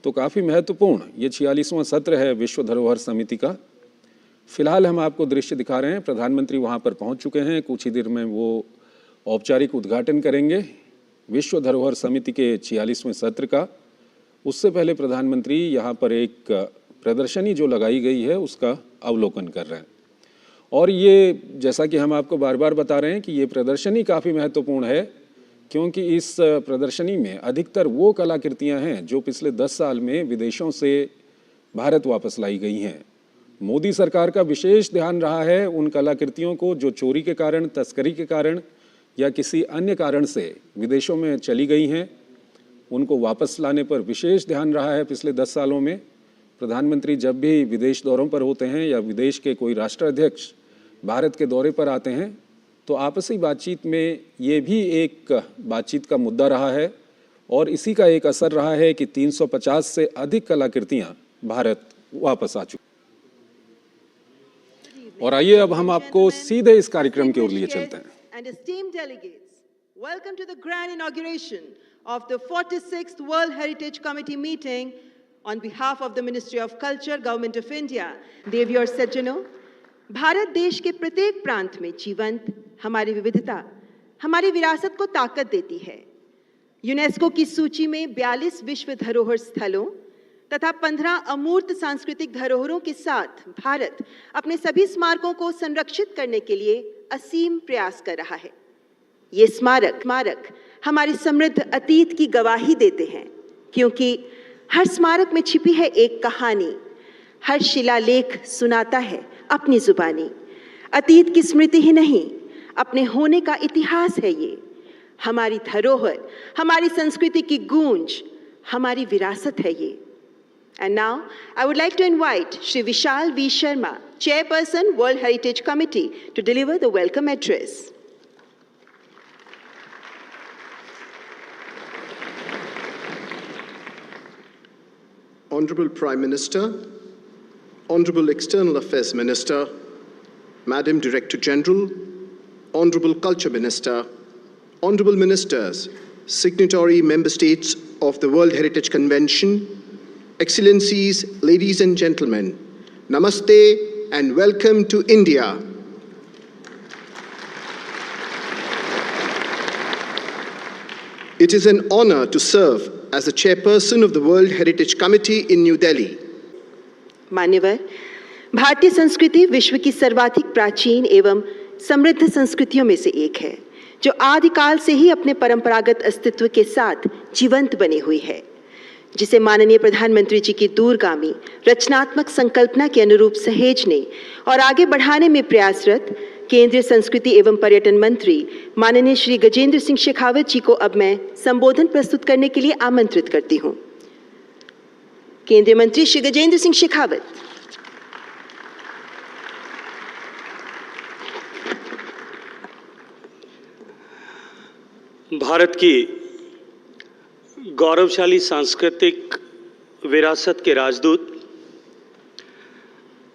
तो काफ़ी महत्वपूर्ण ये 46वां सत्र है विश्व धरोहर समिति का। फिलहाल हम आपको दृश्य दिखा रहे हैं। प्रधानमंत्री वहाँ पर पहुँच चुके हैं, कुछ ही देर में वो औपचारिक उद्घाटन करेंगे विश्व धरोहर समिति के 46वें सत्र का। उससे पहले प्रधानमंत्री यहाँ पर एक प्रदर्शनी जो लगाई गई है उसका अवलोकन कर रहे हैं। और ये जैसा कि हम आपको बार बार बता रहे हैं कि ये प्रदर्शनी काफ़ी महत्वपूर्ण है, क्योंकि इस प्रदर्शनी में अधिकतर वो कलाकृतियाँ हैं जो पिछले 10 साल में विदेशों से भारत वापस लाई गई हैं। मोदी सरकार का विशेष ध्यान रहा है उन कलाकृतियों को जो चोरी के कारण, तस्करी के कारण या किसी अन्य कारण से विदेशों में चली गई हैं, उनको वापस लाने पर विशेष ध्यान रहा है पिछले 10 सालों में। प्रधानमंत्री जब भी विदेश दौरों पर होते हैं या विदेश के कोई राष्ट्राध्यक्ष भारत के दौरे पर आते हैं तो आपसी बातचीत में ये भी एक बातचीत का मुद्दा रहा है और इसी का एक असर रहा है कि 350 से अधिक कलाकृतियाँ भारत वापस आ चुकी। और आइए अब हम आपको सीधे इस कार्यक्रम की ओर लिए चलते हैं। And esteemed delegates, welcome to the grand inauguration of the 46th World Heritage Committee meeting on behalf of the Ministry of Culture, Government of India. देवी और सज्जनों, भारत देश के प्रत्येक प्रांत में जीवंत हमारी विविधता, हमारी विरासत को ताकत देती है। यूनेस्को की सूची में 42 विश्व धरोहर स्थलों तथा 15 अमूर्त सांस्कृतिक धरोहरों के साथ भारत अपने सभी स्मारकों को संरक्षित करने के लिए असीम प्रयास कर रहा है। ये स्मारक हमारी समृद्ध अतीत की गवाही देते हैं, क्योंकि हर स्मारक में छिपी है एक कहानी, हर शिलालेख सुनाता है अपनी जुबानी। अतीत की स्मृति ही नहीं, अपने होने का इतिहास है ये। हमारी धरोहर, हमारी संस्कृति की गूंज, हमारी विरासत है ये। And now, I would like to invite Shri Vishal V. Sharma, Chairperson, World Heritage Committee, to deliver the welcome address. Honorable Prime Minister, Honorable External Affairs Minister, Madam Director General, Honorable Culture Minister, Honorable Ministers, Signatory Member States of the World Heritage Convention, Excellencies, ladies and gentlemen, Namaste and welcome to India. It is an honor to serve as the chairperson of the World Heritage Committee in New Delhi. मान्यवर, भारतीय संस्कृति विश्व की सर्वाधिक प्राचीन एवं समृद्ध संस्कृतियों में से एक है, जो आदिकाल से ही अपने परंपरागत अस्तित्व के साथ जीवंत बनी हुई है, जिसे माननीय प्रधानमंत्री जी की दूरगामी रचनात्मक संकल्पना के अनुरूप सहेजने और आगे बढ़ाने में प्रयासरत केंद्रीय संस्कृति एवं पर्यटन मंत्री माननीय श्री गजेंद्र सिंह शेखावत जी को अब मैं संबोधन प्रस्तुत करने के लिए आमंत्रित करती हूँ। केंद्रीय मंत्री श्री गजेंद्र सिंह शेखावत। भारत की गौरवशाली सांस्कृतिक विरासत के राजदूत,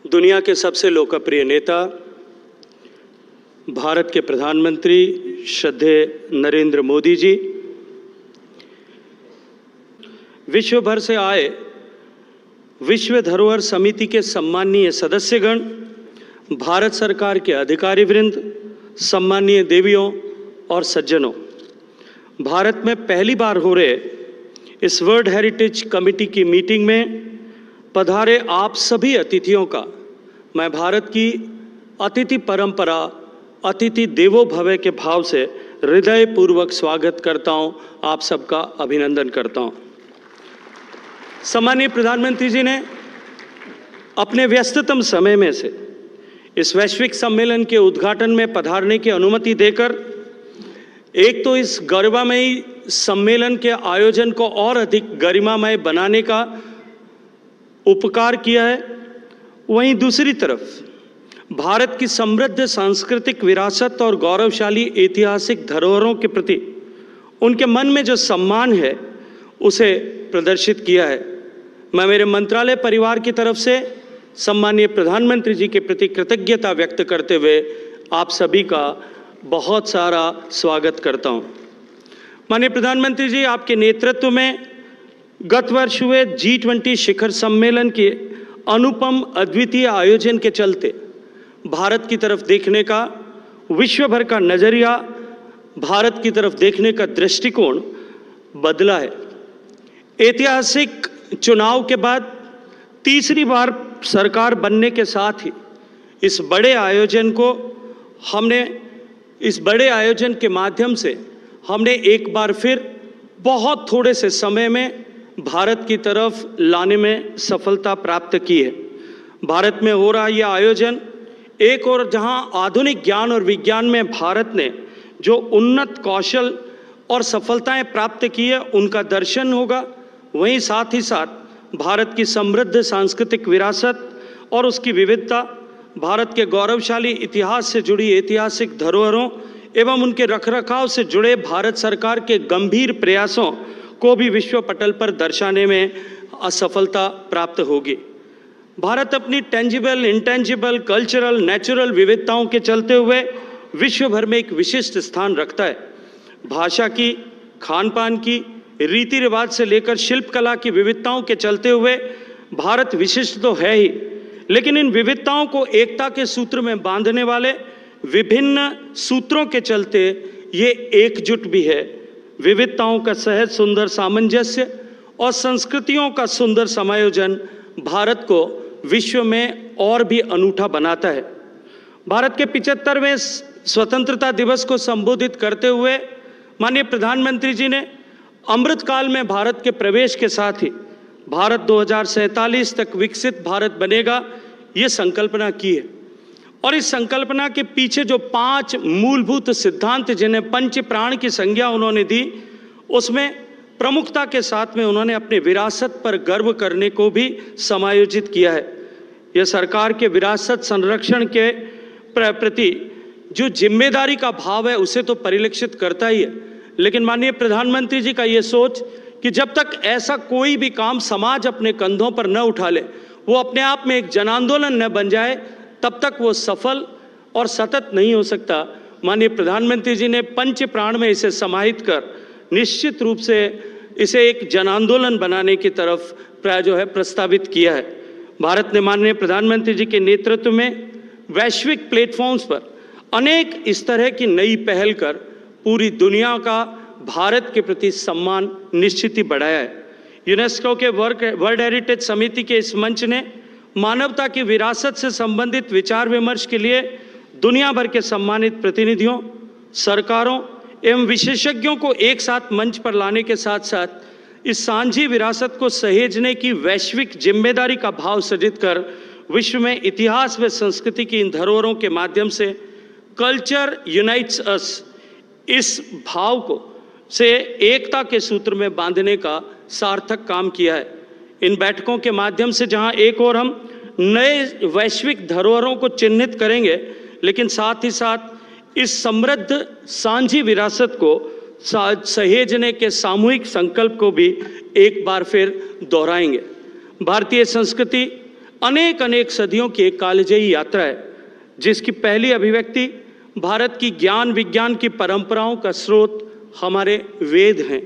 दुनिया के सबसे लोकप्रिय नेता, भारत के प्रधानमंत्री श्रद्धेय नरेंद्र मोदी जी, विश्व भर से आए विश्व धरोहर समिति के सम्माननीय सदस्यगण, भारत सरकार के अधिकारी वृंद, सम्माननीय देवियों और सज्जनों, भारत में पहली बार हो रहे इस वर्ल्ड हेरिटेज कमेटी की मीटिंग में पधारे आप सभी अतिथियों का मैं भारत की अतिथि परंपरा, अतिथि देवो भव के भाव से हृदयपूर्वक स्वागत करता हूं, आप सबका अभिनंदन करता हूं। सम्माननीय प्रधानमंत्री जी ने अपने व्यस्ततम समय में से इस वैश्विक सम्मेलन के उद्घाटन में पधारने की अनुमति देकर एक तो इस गरिमामयी सम्मेलन के आयोजन को और अधिक गरिमामय बनाने का उपकार किया है, वहीं दूसरी तरफ भारत की समृद्ध सांस्कृतिक विरासत और गौरवशाली ऐतिहासिक धरोहरों के प्रति उनके मन में जो सम्मान है उसे प्रदर्शित किया है। मैं मेरे मंत्रालय परिवार की तरफ से सम्माननीय प्रधानमंत्री जी के प्रति कृतज्ञता व्यक्त करते हुए आप सभी का बहुत सारा स्वागत करता हूं। माननीय प्रधानमंत्री जी, आपके नेतृत्व में गत वर्ष हुए G20 शिखर सम्मेलन के अनुपम अद्वितीय आयोजन के चलते भारत की तरफ देखने का, विश्व भर का नजरिया भारत की तरफ देखने का दृष्टिकोण बदला है। ऐतिहासिक चुनाव के बाद तीसरी बार सरकार बनने के साथ ही इस बड़े आयोजन के माध्यम से हमने एक बार फिर बहुत थोड़े से समय में भारत की तरफ लाने में सफलता प्राप्त की है। भारत में हो रहा यह आयोजन एक और जहां आधुनिक ज्ञान और विज्ञान में भारत ने जो उन्नत कौशल और सफलताएं प्राप्त की है उनका दर्शन होगा, वहीं साथ ही साथ भारत की समृद्ध सांस्कृतिक विरासत और उसकी विविधता, भारत के गौरवशाली इतिहास से जुड़ी ऐतिहासिक धरोहरों एवं उनके रखरखाव से जुड़े भारत सरकार के गंभीर प्रयासों को भी विश्व पटल पर दर्शाने में असफलता प्राप्त होगी। भारत अपनी टेंजिबल, इंटेंजिबल, कल्चरल, नेचुरल विविधताओं के चलते हुए विश्व भर में एक विशिष्ट स्थान रखता है। भाषा की, खान पान की, रीति रिवाज से लेकर शिल्प कला की विविधताओं के चलते हुए भारत विशिष्ट तो है ही, लेकिन इन विविधताओं को एकता के सूत्र में बांधने वाले विभिन्न सूत्रों के चलते ये एकजुट भी है। विविधताओं का सहज सुंदर सामंजस्य और संस्कृतियों का सुंदर समायोजन भारत को विश्व में और भी अनूठा बनाता है। भारत के 75वें स्वतंत्रता दिवस को संबोधित करते हुए माननीय प्रधानमंत्री जी ने अमृतकाल में भारत के प्रवेश के साथ ही भारत 2047 तक विकसित भारत बनेगा, ये संकल्पना की है। और इस संकल्पना के पीछे जो 5 मूलभूत सिद्धांत जिन्हें पंच प्राण की संज्ञा उन्होंने दी, उसमें प्रमुखता के साथ में उन्होंने अपने विरासत पर गर्व करने को भी समायोजित किया है। यह सरकार के विरासत संरक्षण के प्रति जो जिम्मेदारी का भाव है उसे तो परिलक्षित करता ही है, लेकिन माननीय प्रधानमंत्री जी का ये सोच कि जब तक ऐसा कोई भी काम समाज अपने कंधों पर न उठा ले, वो अपने आप में एक जन आंदोलन न बन जाए, तब तक वो सफल और सतत नहीं हो सकता। माननीय प्रधानमंत्री जी ने पंच प्राण में इसे समाहित कर निश्चित रूप से इसे एक जन आंदोलन बनाने की तरफ प्रस्तावित किया है। भारत ने माननीय प्रधानमंत्री जी के नेतृत्व में वैश्विक प्लेटफॉर्म्स पर अनेक इस तरह की नई पहल कर पूरी दुनिया का भारत के प्रति सम्मान निश्चित ही बढ़ाया है। यूनेस्को के वर्ल्ड हेरिटेज समिति के इस मंच ने मानवता की विरासत से संबंधित विचार विमर्श के लिए दुनिया भर के सम्मानित प्रतिनिधियों, सरकारों एवं विशेषज्ञों को एक साथ मंच पर लाने के साथ साथ इस सांझी विरासत को सहेजने की वैश्विक जिम्मेदारी का भाव सृजित कर विश्व में इतिहास व संस्कृति की इन धरोहरों के माध्यम से कल्चर यूनाइट्स अस, इस भाव को से एकता के सूत्र में बांधने का सार्थक काम किया है। इन बैठकों के माध्यम से जहां एक और हम नए वैश्विक धरोहरों को चिन्हित करेंगे, लेकिन साथ ही साथ इस समृद्ध सांझी विरासत को सहेजने के सामूहिक संकल्प को भी एक बार फिर दोहराएंगे। भारतीय संस्कृति अनेक अनेक सदियों की एक कालजयी यात्रा है, जिसकी पहली अभिव्यक्ति भारत की ज्ञान विज्ञान की परंपराओं का स्रोत हमारे वेद हैं।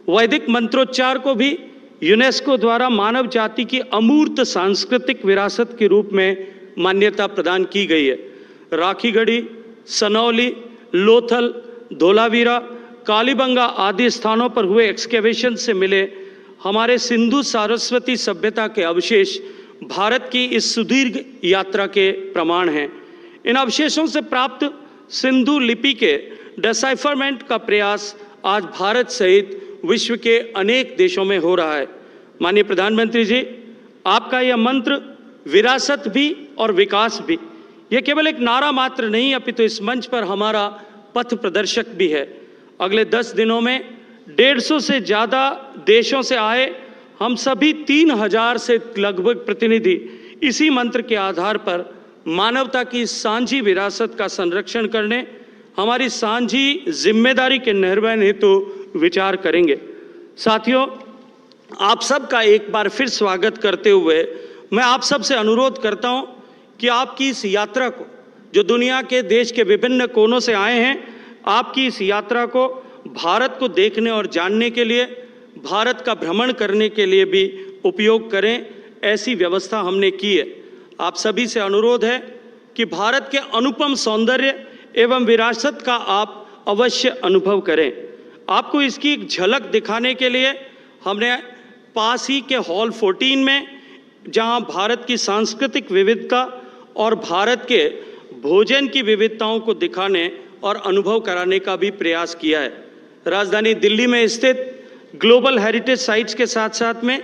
वैदिक मंत्रोच्चार को भी यूनेस्को द्वारा मानव जाति की अमूर्त सांस्कृतिक विरासत के रूप में मान्यता प्रदान की गई है। राखीगढ़ी, सनौली, लोथल, धोलावीरा, कालीबंगा आदि स्थानों पर हुए एक्सकेवेशन से मिले हमारे सिंधु सारस्वती सभ्यता के अवशेष भारत की इस सुदीर्घ यात्रा के प्रमाण हैं। इन अवशेषों से प्राप्त सिंधु लिपि के डिसाइफरमेंट का प्रयास आज भारत सहित विश्व के अनेक देशों में हो रहा है। माननीय प्रधानमंत्री जी, आपका यह मंत्र विरासत भी और विकास भी, यह केवल एक नारा मात्र नहीं, अपितु इस मंच पर हमारा पथ प्रदर्शक भी है। अगले 10 दिनों में 150 से ज़्यादा देशों से आए हम सभी 3000 से लगभग प्रतिनिधि इसी मंत्र के आधार पर मानवता की सांझी विरासत का संरक्षण करने, हमारी सांझी जिम्मेदारी के निर्वहन हेतु विचार करेंगे। साथियों, आप सबका एक बार फिर स्वागत करते हुए मैं आप सब से अनुरोध करता हूं कि आपकी इस यात्रा को, जो दुनिया के देश के विभिन्न कोनों से आए हैं, आपकी इस यात्रा को भारत को देखने और जानने के लिए, भारत का भ्रमण करने के लिए भी उपयोग करें, ऐसी व्यवस्था हमने की है। आप सभी से अनुरोध है कि भारत के अनुपम सौंदर्य एवं विरासत का आप अवश्य अनुभव करें। आपको इसकी एक झलक दिखाने के लिए हमने पास ही के हॉल 14 में, जहां भारत की सांस्कृतिक विविधता और भारत के भोजन की विविधताओं को दिखाने और अनुभव कराने का भी प्रयास किया है। राजधानी दिल्ली में स्थित ग्लोबल हेरिटेज साइट्स के साथ साथ में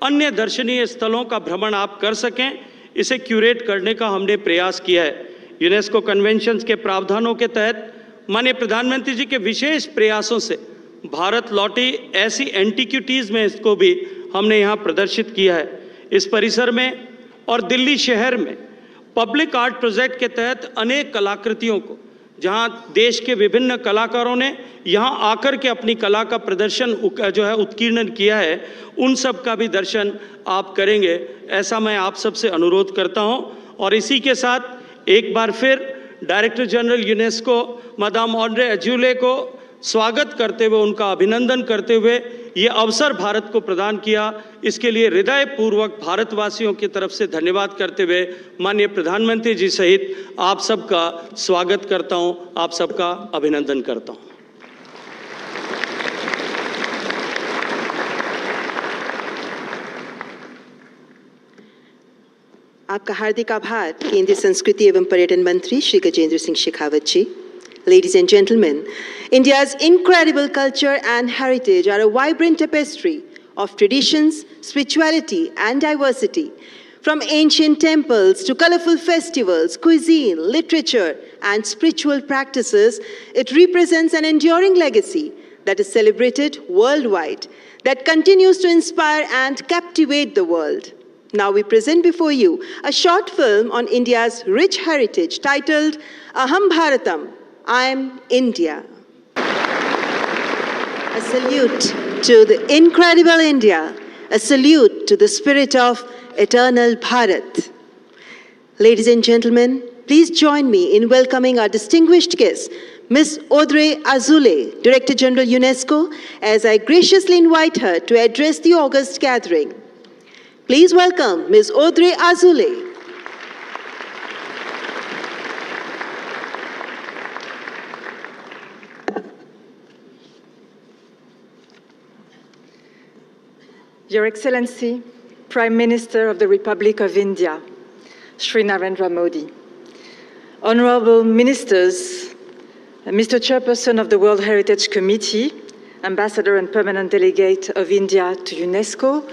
अन्य दर्शनीय स्थलों का भ्रमण आप कर सकें, इसे क्यूरेट करने का हमने प्रयास किया है। यूनेस्को कन्वेंशन के प्रावधानों के तहत माननीय प्रधानमंत्री जी के विशेष प्रयासों से भारत लौटी ऐसी एंटीक्विटीज़ में इसको भी हमने यहाँ प्रदर्शित किया है। इस परिसर में और दिल्ली शहर में पब्लिक आर्ट प्रोजेक्ट के तहत अनेक कलाकृतियों को, जहाँ देश के विभिन्न कलाकारों ने यहाँ आकर के अपनी कला का प्रदर्शन जो है उत्कीर्णन किया है, उन सब का भी दर्शन आप करेंगे, ऐसा मैं आप सबसे अनुरोध करता हूँ। और इसी के साथ एक बार फिर director general UNESCO madam Audrey Azoulay को स्वागत करते हुए, उनका अभिनंदन करते हुए ये अवसर भारत को प्रदान किया, इसके लिए हृदयपूर्वक भारतवासियों की तरफ से धन्यवाद करते हुए माननीय प्रधानमंत्री जी सहित आप सबका स्वागत करता हूं, आप सबका अभिनंदन करता हूं। आपका हार्दिक आभार केंद्रीय संस्कृति एवं पर्यटन मंत्री श्री गजेंद्र सिंह शेखावत जी। Ladies and gentlemen, India's incredible culture and heritage are a vibrant tapestry of traditions, spirituality, and diversity. From ancient temples to colorful festivals, cuisine, literature, and spiritual practices, it represents an enduring legacy that is celebrated worldwide, that continues to inspire and captivate the world. Now we present before you a short film on India's rich heritage titled Aham Bharatam, I am India. A salute to the incredible India, a salute to the spirit of eternal Bharat. Ladies and gentlemen, please join me in welcoming our distinguished guest, Ms. Audrey Azoulay, Director General UNESCO, as I graciously invite her to address the August gathering. Please welcome Ms. Audrey Azoulay. Your Excellency, Prime Minister of the Republic of India, Shri Narendra Modi, Honorable Ministers, Mr. Chairperson of the World Heritage Committee, Ambassador and Permanent Delegate of India to UNESCO,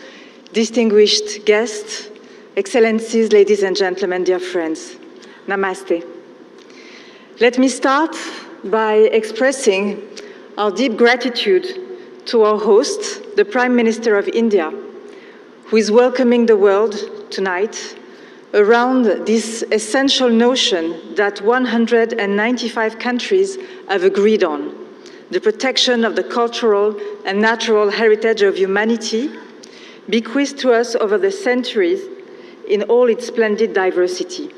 distinguished guests, Excellencies, ladies and gentlemen, dear friends, Namaste. Let me start by expressing our deep gratitude to our host, the Prime Minister of India, who is welcoming the world tonight around this essential notion that 195 countries have agreed on: the protection of the cultural and natural heritage of humanity, bequeathed to us over the centuries in all its splendid diversity.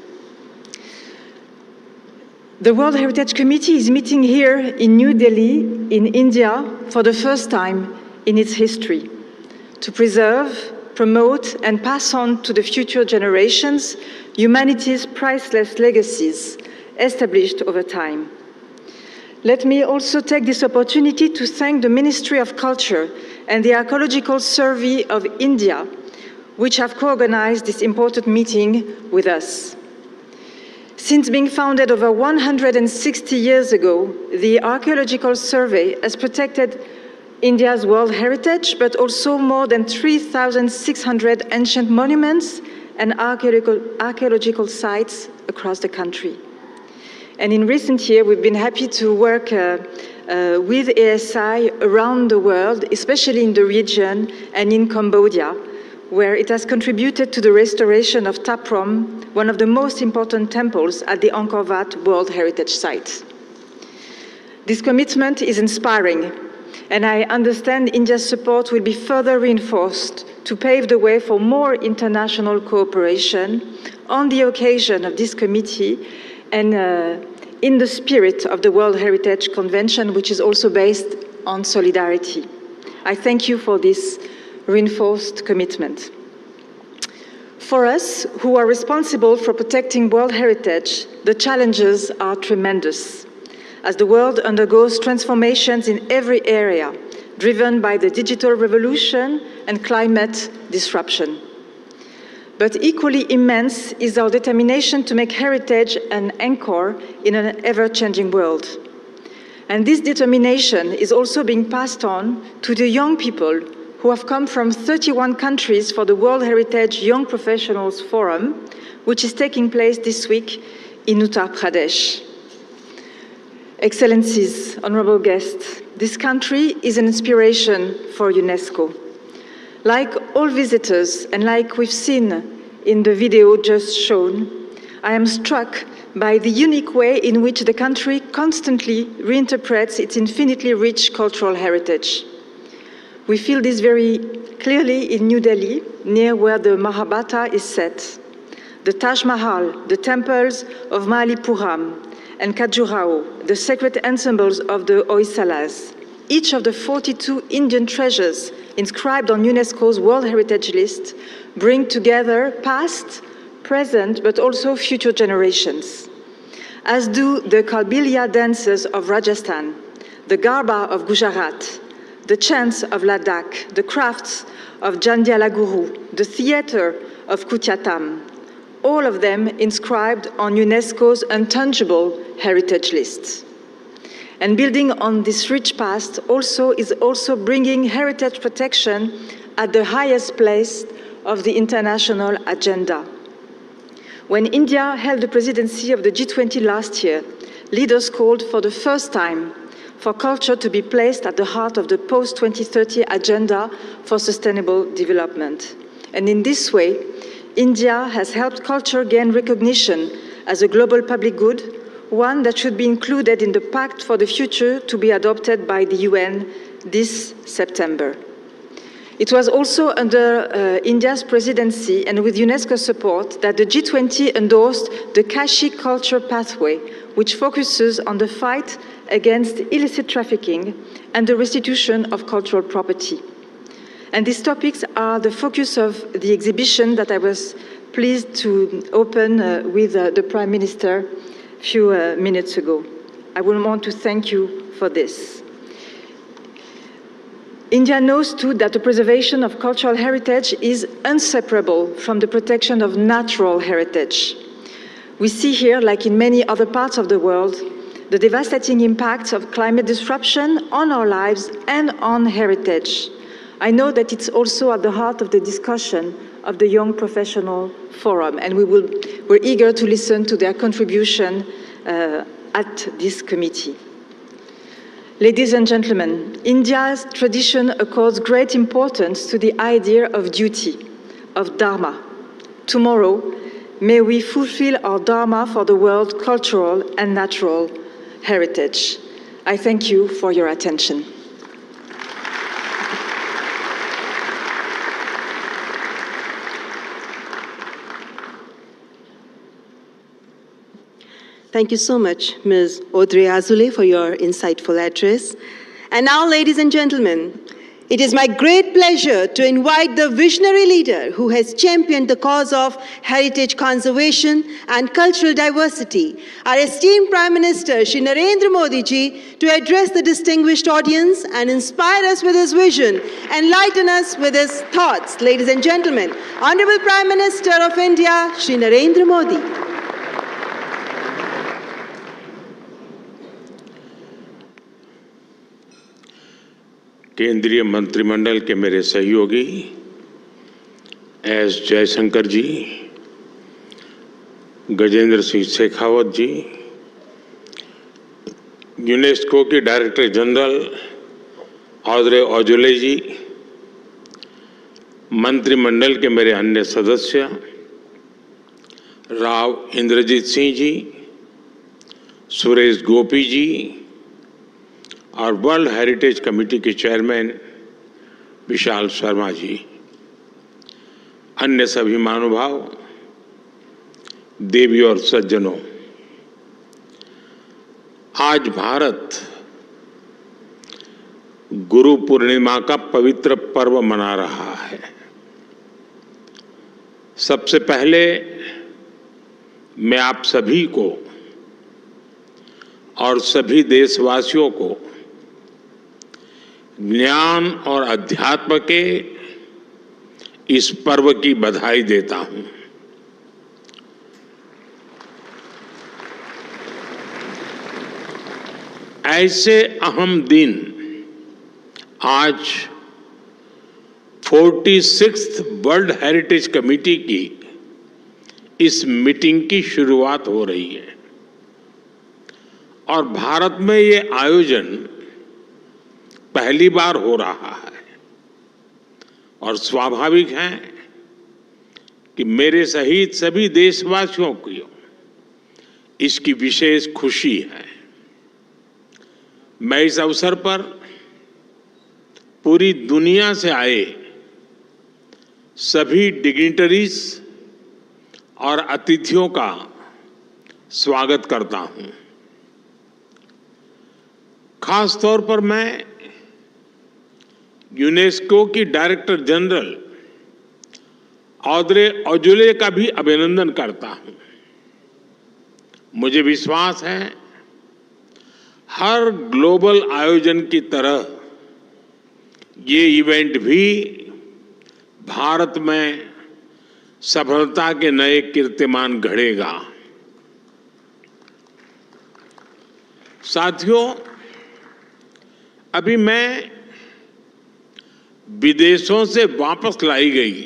The World Heritage Committee is meeting here in New Delhi, in India, for the first time in its history, to preserve, promote, and pass on to the future generations humanity's priceless legacies established over time. Let me also take this opportunity to thank the Ministry of Culture and the Archaeological Survey of India, which have co-organized this important meeting with us. Since being founded over 160 years ago, the Archaeological Survey has protected India's world heritage, but also more than 3,600 ancient monuments and archaeological sites across the country. And in recent years, we've been happy to work with ASI around the world, especially in the region and in Cambodia, where it has contributed to the restoration of Taprom, one of the most important temples at the Angkor Wat World Heritage Site. This commitment is inspiring, and I understand India's support will be further reinforced to pave the way for more international cooperation on the occasion of this committee and in the spirit of the World Heritage Convention, which is also based on solidarity. I thank you for this reinforced commitment. For us, who are responsible for protecting World Heritage, the challenges are tremendous, as the world undergoes transformations in every area, driven by the digital revolution and climate disruption. But equally immense is our determination to make heritage an anchor in an ever-changing world. And this determination is also being passed on to the young people who have come from 31 countries for the World Heritage Young Professionals Forum, which is taking place this week in Uttar Pradesh. Excellencies, honorable guests, this country is an inspiration for UNESCO. Like all visitors, and like we've seen in the video just shown, I am struck by the unique way in which the country constantly reinterprets its infinitely rich cultural heritage. We feel this very clearly in New Delhi, near where the Mahabharata is set. The Taj Mahal, the temples of Malipuram and Khajuraho, the sacred ensembles of the Hoysalas, each of the 42 Indian treasures inscribed on UNESCO's World Heritage List bring together past, present, but also future generations. As do the Kalbilia dances of Rajasthan, the Garba of Gujarat, the chants of Ladakh, the crafts of Jandiala Guru, the theater of Kutyatam, all of them inscribed on UNESCO's intangible heritage list. And building on this rich past is also bringing heritage protection at the highest place of the international agenda. When India held the presidency of the G20 last year, leaders called for the first time for culture to be placed at the heart of the post-2030 agenda for sustainable development. And in this way, India has helped culture gain recognition as a global public good, one that should be included in the Pact for the Future to be adopted by the UN this September. It was under India's presidency and with UNESCO's support that the G20 endorsed the Kashi Culture Pathway, which focuses on the fight against illicit trafficking and the restitution of cultural property. And these topics are the focus of the exhibition that I was pleased to open with the Prime Minister a few minutes ago. I would want to thank you for this. India knows too that the preservation of cultural heritage is inseparable from the protection of natural heritage. We see here, like in many other parts of the world, the devastating impacts of climate disruption on our lives and on heritage. I know that it's also at the heart of the discussion of the Young Professional Forum, and we're eager to listen to their contribution at this committee. Ladies and gentlemen, India's tradition accords great importance to the idea of duty, of dharma. Tomorrow, may we fulfill our dharma for the world's cultural and natural heritage. I thank you for your attention. Thank you so much, Ms. Audrey Azoulay, for your insightful address. And now, ladies and gentlemen, it is my great pleasure to invite the visionary leader who has championed the cause of heritage conservation and cultural diversity, our esteemed Prime Minister, Shri Narendra Modi ji, to address the distinguished audience and inspire us with his vision, enlighten us with his thoughts. Ladies and gentlemen, Honorable Prime Minister of India, Shri Narendra Modi. केंद्रीय मंत्रिमंडल के मेरे सहयोगी S Jaishankar जी, गजेंद्र सिंह शेखावत जी, UNESCO की director general Audrey Azoulay जी, मंत्रिमंडल के मेरे अन्य सदस्य राव इंद्रजीत सिंह जी, सुरेश गोपी जी और वर्ल्ड हेरिटेज कमेटी के चेयरमैन विशाल शर्मा जी, अन्य सभी महानुभाव, देवी और सज्जनों, आज भारत गुरु पूर्णिमा का पवित्र पर्व मना रहा है। सबसे पहले मैं आप सभी को और सभी देशवासियों को ज्ञान और अध्यात्म के इस पर्व की बधाई देता हूं। ऐसे अहम दिन आज 46th वर्ल्ड हेरिटेज कमेटी की इस मीटिंग की शुरुआत हो रही है और भारत में ये आयोजन पहली बार हो रहा है और स्वाभाविक है कि मेरे सहित सभी देशवासियों को इसकी विशेष खुशी है। मैं इस अवसर पर पूरी दुनिया से आए सभी डिग्निटरीज और अतिथियों का स्वागत करता हूं। खास तौर पर मैं यूनेस्को की डायरेक्टर जनरल ऑड्रे अजौले का भी अभिनंदन करता हूं। मुझे विश्वास है हर ग्लोबल आयोजन की तरह ये इवेंट भी भारत में सफलता के नए कीर्तिमान गढ़ेगा। साथियों, अभी मैं विदेशों से वापस लाई गई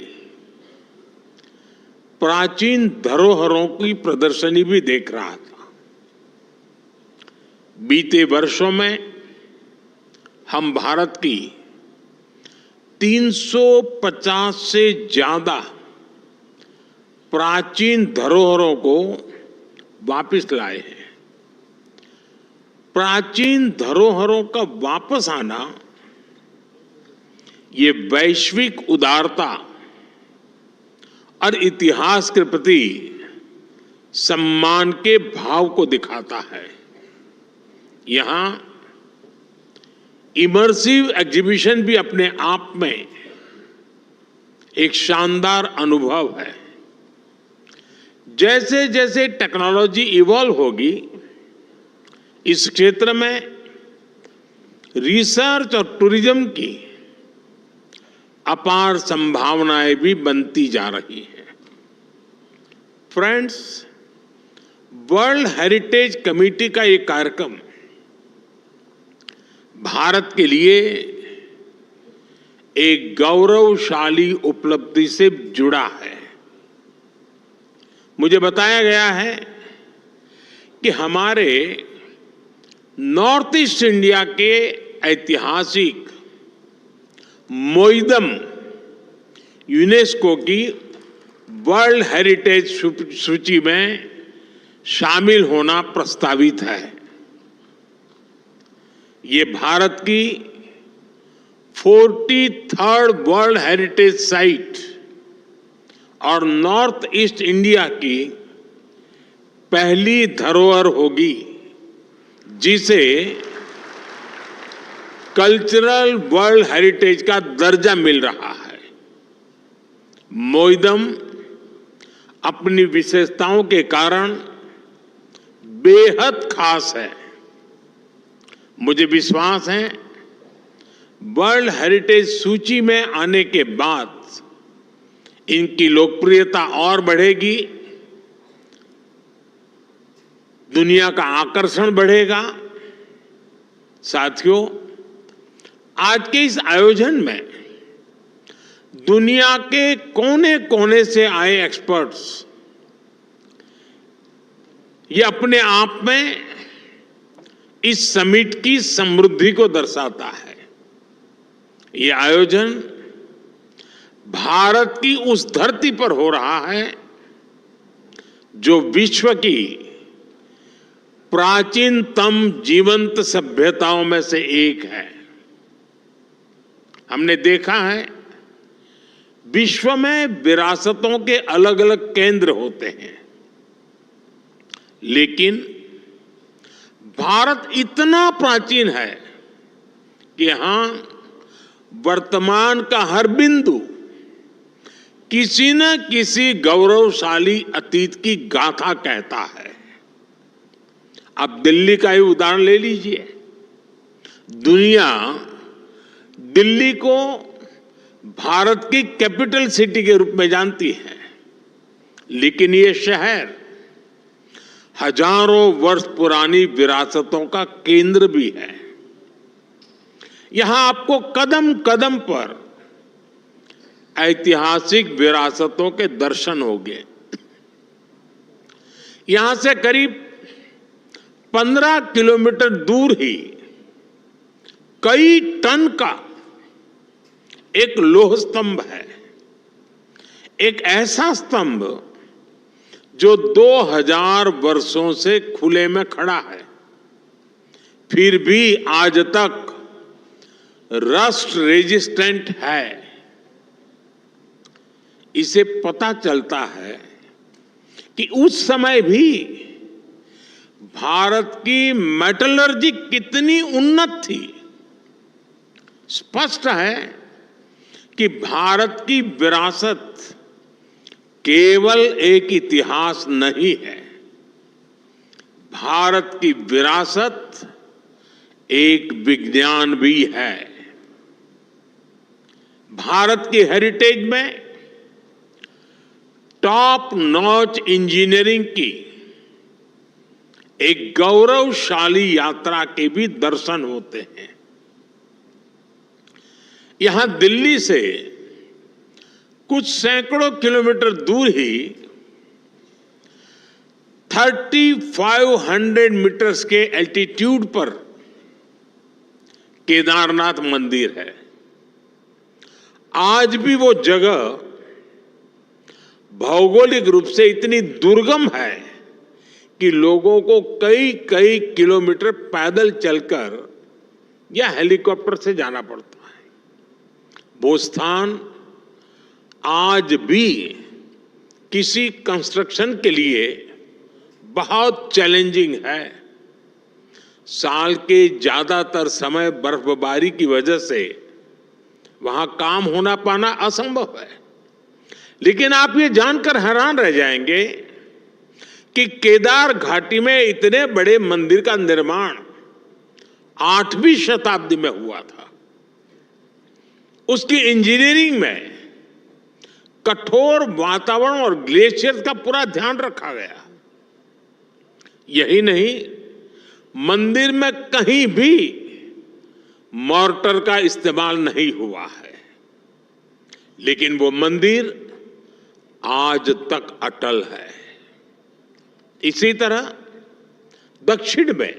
प्राचीन धरोहरों की प्रदर्शनी भी देख रहा था। बीते वर्षों में हम भारत की 350 से ज्यादा प्राचीन धरोहरों को वापस लाए हैं। प्राचीन धरोहरों का वापस आना ये वैश्विक उदारता और इतिहास के प्रति सम्मान के भाव को दिखाता है। यहां इमर्सिव एग्जीबिशन भी अपने आप में एक शानदार अनुभव है। जैसे जैसे टेक्नोलॉजी इवॉल्व होगी, इस क्षेत्र में रिसर्च और टूरिज्म की अपार संभावनाएं भी बनती जा रही हैं। फ्रेंड्स, वर्ल्ड हेरिटेज कमेटी का ये कार्यक्रम भारत के लिए एक गौरवशाली उपलब्धि से जुड़ा है। मुझे बताया गया है कि हमारे नॉर्थ ईस्ट इंडिया के ऐतिहासिक मोइदम यूनेस्को की वर्ल्ड हेरिटेज सूची में शामिल होना प्रस्तावित है। ये भारत की 43rd वर्ल्ड हेरिटेज साइट और नॉर्थ ईस्ट इंडिया की पहली धरोहर होगी जिसे कल्चरल वर्ल्ड हेरिटेज का दर्जा मिल रहा है। मोइदम अपनी विशेषताओं के कारण बेहद खास है। मुझे विश्वास है वर्ल्ड हेरिटेज सूची में आने के बाद इनकी लोकप्रियता और बढ़ेगी, दुनिया का आकर्षण बढ़ेगा। साथियों, आज के इस आयोजन में दुनिया के कोने कोने से आए एक्सपर्ट्स ये अपने आप में इस समिट की समृद्धि को दर्शाता है। ये आयोजन भारत की उस धरती पर हो रहा है जो विश्व की प्राचीनतम जीवंत सभ्यताओं में से एक है। हमने देखा है विश्व में विरासतों के अलग अलग केंद्र होते हैं, लेकिन भारत इतना प्राचीन है कि यहां वर्तमान का हर बिंदु किसी न किसी गौरवशाली अतीत की गाथा कहता है। आप दिल्ली का ही उदाहरण ले लीजिए। दुनिया दिल्ली को भारत की कैपिटल सिटी के रूप में जानती है, लेकिन ये शहर हजारों वर्ष पुरानी विरासतों का केंद्र भी है। यहां आपको कदम कदम पर ऐतिहासिक विरासतों के दर्शन होंगे। यहां से करीब 15 किलोमीटर दूर ही कई टन का एक लौह स्तंभ है, एक ऐसा स्तंभ जो 2000 वर्षों से खुले में खड़ा है, फिर भी आज तक रस्ट रेजिस्टेंट है। इसे पता चलता है कि उस समय भी भारत की मेटलर्जी कितनी उन्नत थी। स्पष्ट है कि भारत की विरासत केवल एक इतिहास नहीं है, भारत की विरासत एक विज्ञान भी है। भारत की हेरिटेज में टॉप नॉच इंजीनियरिंग की एक गौरवशाली यात्रा के भी दर्शन होते हैं। यहां दिल्ली से कुछ सैकड़ों किलोमीटर दूर ही 3500 मीटर्स के एल्टीट्यूड पर केदारनाथ मंदिर है। आज भी वो जगह भौगोलिक रूप से इतनी दुर्गम है कि लोगों को कई कई किलोमीटर पैदल चलकर या हेलीकॉप्टर से जाना पड़ता है। वो स्थान आज भी किसी कंस्ट्रक्शन के लिए बहुत चैलेंजिंग है। साल के ज्यादातर समय बर्फबारी की वजह से वहां काम होना पाना असंभव है। लेकिन आप ये जानकर हैरान रह जाएंगे कि केदार घाटी में इतने बड़े मंदिर का निर्माण 8वीं शताब्दी में हुआ था। उसकी इंजीनियरिंग में कठोर वातावरण और ग्लेशियर का पूरा ध्यान रखा गया। यही नहीं, मंदिर में कहीं भी मॉर्टर का इस्तेमाल नहीं हुआ है, लेकिन वो मंदिर आज तक अटल है। इसी तरह दक्षिण में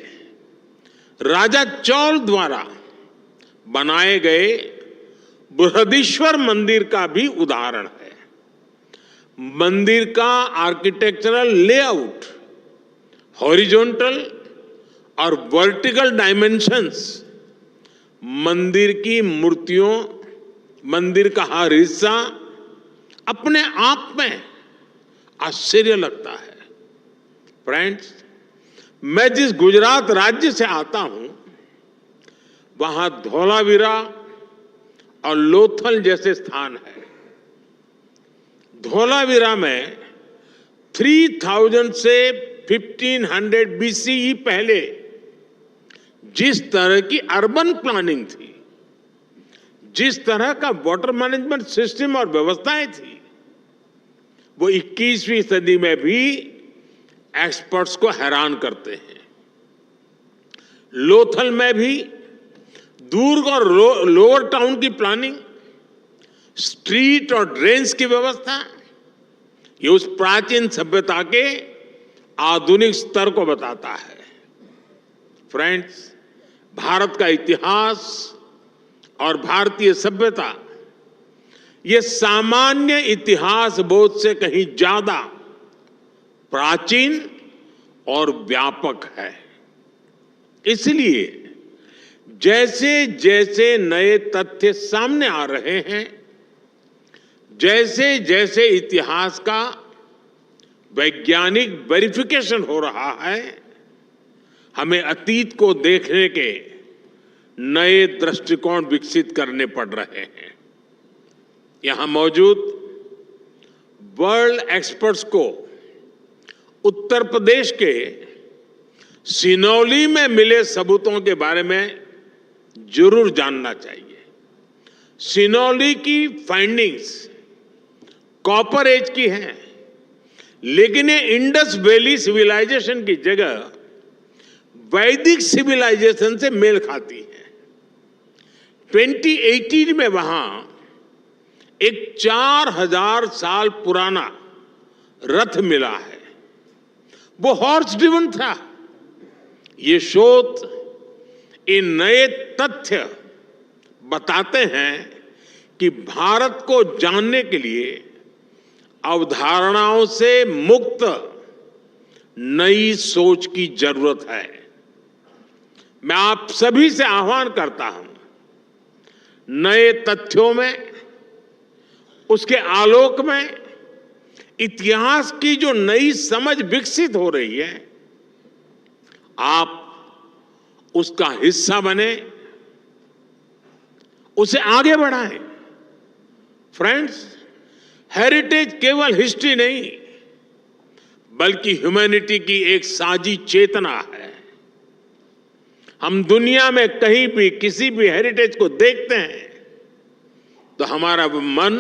राजा चौल द्वारा बनाए गए बृहदीश्वर मंदिर का भी उदाहरण है। मंदिर का आर्किटेक्चरल लेआउट, हॉरिजॉन्टल और वर्टिकल डायमेंशंस, मंदिर की मूर्तियों, मंदिर का हर हिस्सा अपने आप में आश्चर्य लगता है। फ्रेंड्स, मैं जिस गुजरात राज्य से आता हूं, वहां धोलावीरा और लोथल जैसे स्थान है। धोलावीरा में 3000 से 1500 BCE पहले जिस तरह की अर्बन प्लानिंग थी, जिस तरह का वाटर मैनेजमेंट सिस्टम और व्यवस्थाएं थी, वो 21वीं सदी में भी एक्सपर्ट्स को हैरान करते हैं। लोथल में भी दुर्ग और लोअर टाउन की प्लानिंग, स्ट्रीट और ड्रेन्स की व्यवस्था, ये उस प्राचीन सभ्यता के आधुनिक स्तर को बताता है। फ्रेंड्स, भारत का इतिहास और भारतीय सभ्यता ये सामान्य इतिहास बोध से कहीं ज्यादा प्राचीन और व्यापक है। इसलिए जैसे जैसे नए तथ्य सामने आ रहे हैं, जैसे जैसे इतिहास का वैज्ञानिक वेरिफिकेशन हो रहा है, हमें अतीत को देखने के नए दृष्टिकोण विकसित करने पड़ रहे हैं। यहां मौजूद वर्ल्ड एक्सपर्ट्स को उत्तर प्रदेश के सिनौली में मिले सबूतों के बारे में जरूर जानना चाहिए। सिनौली की फाइंडिंग्स कॉपर एज की हैं, लेकिन ये इंडस वैली सिविलाइजेशन की जगह वैदिक सिविलाइजेशन से मेल खाती है। 2018 में वहां एक 4000 साल पुराना रथ मिला है, वो हॉर्स ड्रिवन था। ये शोध इन नए तथ्य बताते हैं कि भारत को जानने के लिए अवधारणाओं से मुक्त नई सोच की जरूरत है। मैं आप सभी से आह्वान करता हूं, नए तथ्यों में, उसके आलोक में इतिहास की जो नई समझ विकसित हो रही है, आप उसका हिस्सा बने, उसे आगे बढ़ाएं। फ्रेंड्स, हेरिटेज केवल हिस्ट्री नहीं, बल्कि ह्यूमैनिटी की एक साझी चेतना है। हम दुनिया में कहीं भी किसी भी हेरिटेज को देखते हैं तो हमारा मन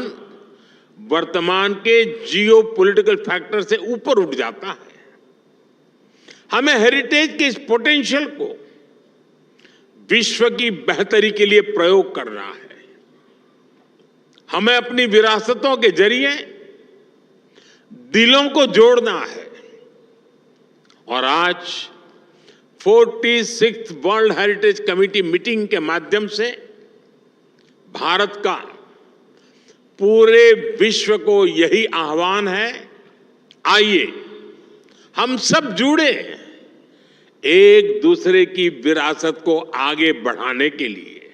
वर्तमान के जियो पॉलिटिकल फैक्टर से ऊपर उठ जाता है। हमें हेरिटेज के इस पोटेंशियल को विश्व की बेहतरी के लिए प्रयोग करना है। हमें अपनी विरासतों के जरिए दिलों को जोड़ना है। और आज 46th world heritage committee meeting के माध्यम से भारत का पूरे विश्व को यही आह्वान है, आइए हम सब जुड़े एक दूसरे की विरासत को आगे बढ़ाने के लिए।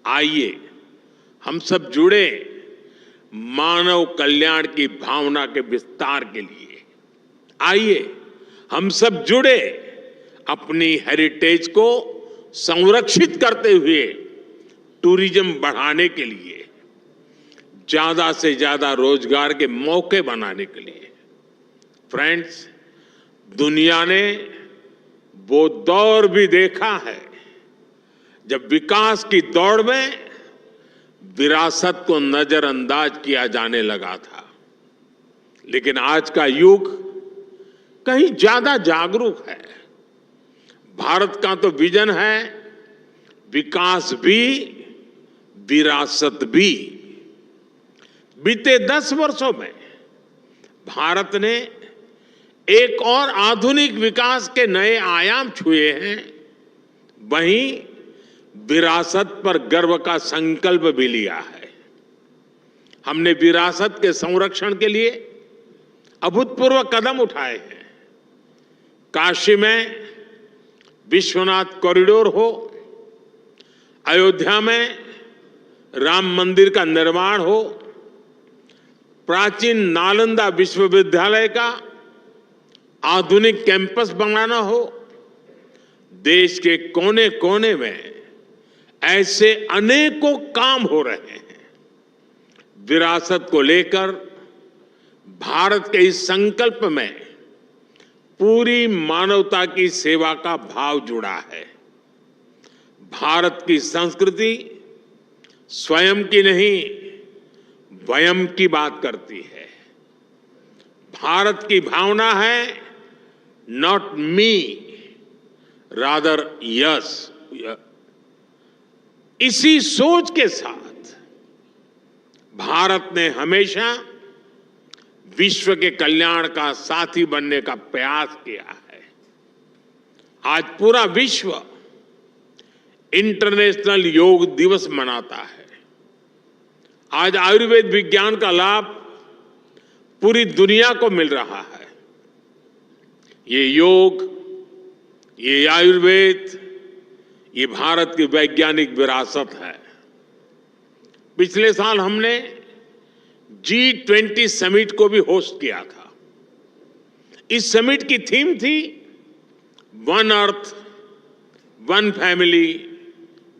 आइए हम सब जुड़े मानव कल्याण की भावना के विस्तार के लिए। आइए हम सब जुड़े अपनी हेरिटेज को संरक्षित करते हुए टूरिज्म बढ़ाने के लिए, ज्यादा से ज्यादा रोजगार के मौके बनाने के लिए। फ्रेंड्स, दुनिया ने वो दौर भी देखा है जब विकास की दौड़ में विरासत को नजरअंदाज किया जाने लगा था, लेकिन आज का युग कहीं ज्यादा जागरूक है। भारत का तो विजन है विकास भी, विरासत भी। बीते 10 वर्षों में भारत ने एक और आधुनिक विकास के नए आयाम छुए हैं, वहीं विरासत पर गर्व का संकल्प भी लिया है। हमने विरासत के संरक्षण के लिए अभूतपूर्व कदम उठाए हैं। काशी में विश्वनाथ कॉरिडोर हो, अयोध्या में राम मंदिर का निर्माण हो, प्राचीन नालंदा विश्वविद्यालय का आधुनिक कैंपस बनाना हो, देश के कोने कोने में ऐसे अनेकों काम हो रहे हैं। विरासत को लेकर भारत के इस संकल्प में पूरी मानवता की सेवा का भाव जुड़ा है। भारत की संस्कृति स्वयं की नहीं, वयम की बात करती है। भारत की भावना है नॉट मी, रादर यस। इसी सोच के साथ भारत ने हमेशा विश्व के कल्याण का साथी बनने का प्रयास किया है। आज पूरा विश्व इंटरनेशनल योग दिवस मनाता है। आज आयुर्वेद विज्ञान का लाभ पूरी दुनिया को मिल रहा है। ये योग, ये आयुर्वेद, ये भारत की वैज्ञानिक विरासत है। पिछले साल हमने G20 समिट को भी होस्ट किया था। इस समिट की थीम थी one earth, one family,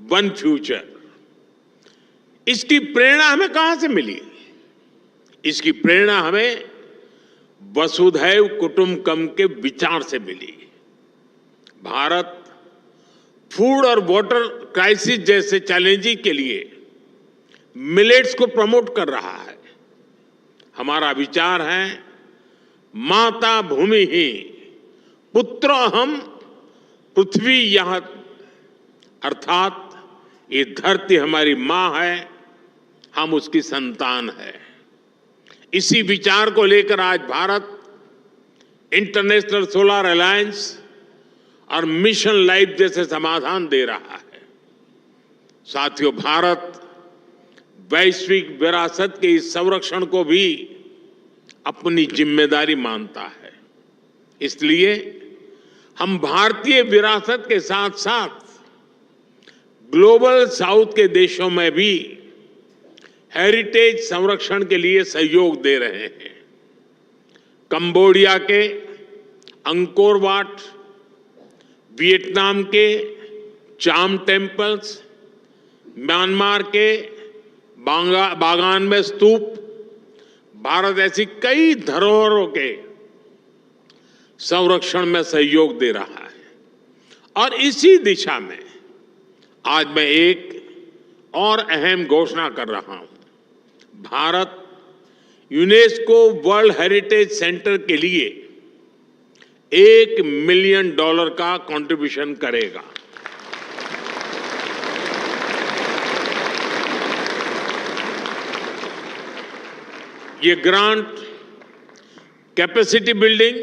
one future. इसकी प्रेरणा हमें कहां से मिली? इसकी प्रेरणा हमें वसुधैव कुटुंबकम के विचार से मिली। भारत फूड और वाटर क्राइसिस जैसे चैलेंजेस के लिए मिलेट्स को प्रमोट कर रहा है। हमारा विचार है माता भूमि ही पुत्र अहम पृथ्वी यह, अर्थात ये धरती हमारी मां है, हम उसकी संतान है। इसी विचार को लेकर आज भारत इंटरनेशनल सोलर अलायंस और मिशन लाइफ जैसे समाधान दे रहा है। साथियों, भारत वैश्विक विरासत के इस संरक्षण को भी अपनी जिम्मेदारी मानता है। इसलिए हम भारतीय विरासत के साथ साथ ग्लोबल साउथ के देशों में भी हेरिटेज संरक्षण के लिए सहयोग दे रहे हैं। कंबोडिया के अंकोर वाट, वियतनाम के चाम टेम्पल्स, म्यांमार के बागान में स्तूप, भारत ऐसी कई धरोहरों के संरक्षण में सहयोग दे रहा है। और इसी दिशा में आज मैं एक और अहम घोषणा कर रहा हूं। Bharat UNESCO world heritage centre के लिए $1 मिलियन का कंट्रीब्यूशन करेगा। ये grant capacity building,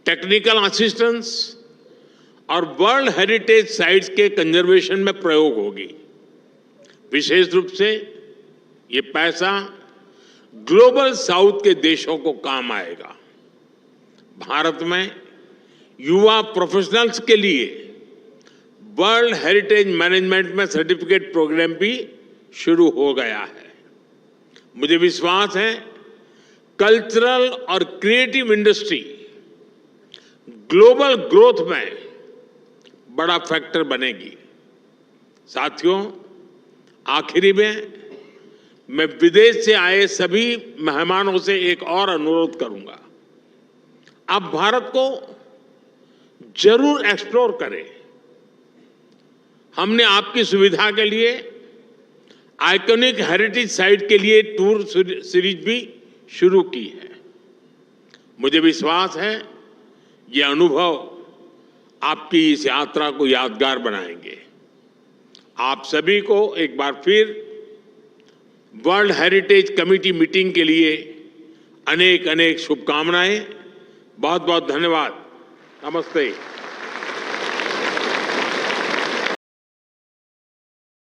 technical assistance और वर्ल्ड हेरिटेज साइट्स के कंजर्वेशन में प्रयोग होगी। विशेष रूप से ये पैसा ग्लोबल साउथ के देशों को काम आएगा। भारत में युवा प्रोफेशनल्स के लिए वर्ल्ड हेरिटेज मैनेजमेंट में सर्टिफिकेट प्रोग्राम भी शुरू हो गया है। मुझे विश्वास है कल्चरल और क्रिएटिव इंडस्ट्री ग्लोबल ग्रोथ में बड़ा फैक्टर बनेगी। साथियों, आखिरी में मैं विदेश से आए सभी मेहमानों से एक और अनुरोध करूंगा। आप भारत को जरूर एक्सप्लोर करें। हमने आपकी सुविधा के लिए आइकॉनिक हेरिटेज साइट के लिए टूर सीरीज भी शुरू की है। मुझे विश्वास है ये अनुभव आपकी इस यात्रा को यादगार बनाएंगे। आप सभी को एक बार फिर वर्ल्ड हेरिटेज कमेटी मीटिंग के लिए अनेक अनेक शुभकामनाएं। बहुत बहुत धन्यवाद। नमस्ते।